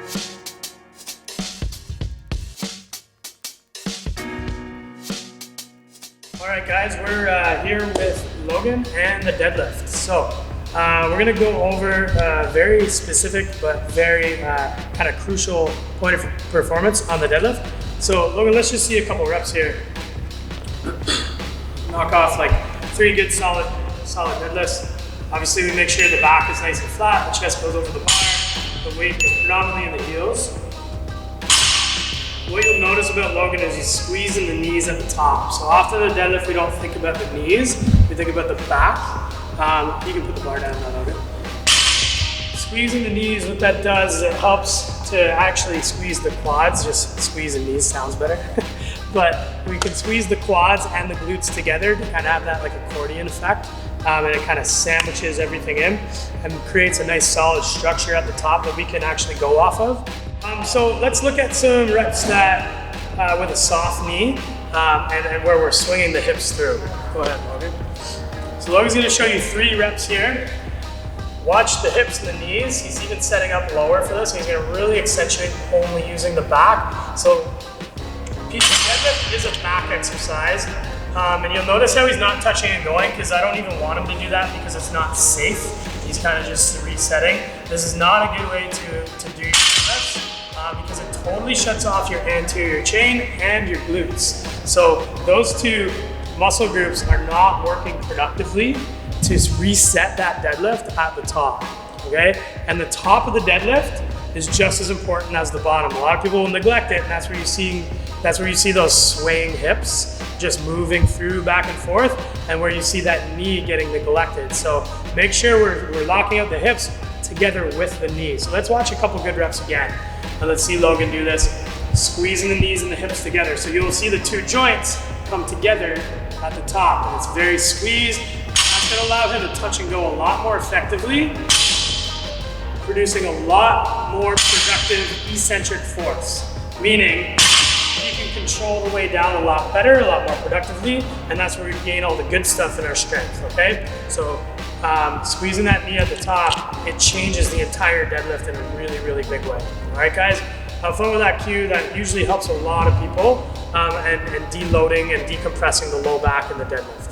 All right, guys, we're here with Logan and the deadlift. So we're gonna go over a very specific but very kind of crucial point of performance on the deadlift. So Logan, let's just see a couple reps here. Knock off like 3 good solid deadlifts. Obviously we make sure the back is nice and flat, the chest goes over the bar, the weight is predominantly in the heels. What you'll notice about Logan is he's squeezing the knees at the top. So often in the deadlift we don't think about the knees, we think about the back. You can put the bar down now, Logan. Squeezing the knees, what that does is it helps to actually squeeze the quads. Just squeezing knees sounds better. But we can squeeze the quads and the glutes together to kind of have that like accordion effect. And it kind of sandwiches everything in and creates a nice solid structure at the top that we can actually go off of. So let's look at some reps that with a soft knee and where we're swinging the hips through. Go ahead, Logan. So Logan's gonna show you 3 reps here. Watch the hips and the knees. He's even setting up lower for this. He's gonna really accentuate only using the back. So deadlift is a back exercise. And you'll notice how he's not touching and going because I don't even want him to do that because it's not safe. He's kind of just resetting. This is not a good way to do your reps because it totally shuts off your anterior chain and your glutes. So those 2 muscle groups are not working productively to reset that deadlift at the top, okay? And the top of the deadlift is just as important as the bottom. A lot of people will neglect it, and that's where you see those swaying hips just moving through back and forth, and where you see that knee getting neglected. So make sure we're locking out the hips together with the knees. So let's watch a couple good reps again. And let's see Logan do this, squeezing the knees and the hips together. So you'll see the 2 joints come together at the top, and it's very squeezed. That's gonna allow him to touch and go a lot more effectively, producing a lot more productive eccentric force, meaning you can control the way down a lot better, a lot more productively, and that's where we gain all the good stuff in our strength, okay? So squeezing that knee at the top, it changes the entire deadlift in a really, really big way. All right, guys? Have fun with that cue. That usually helps a lot of people and deloading and decompressing the low back in the deadlift.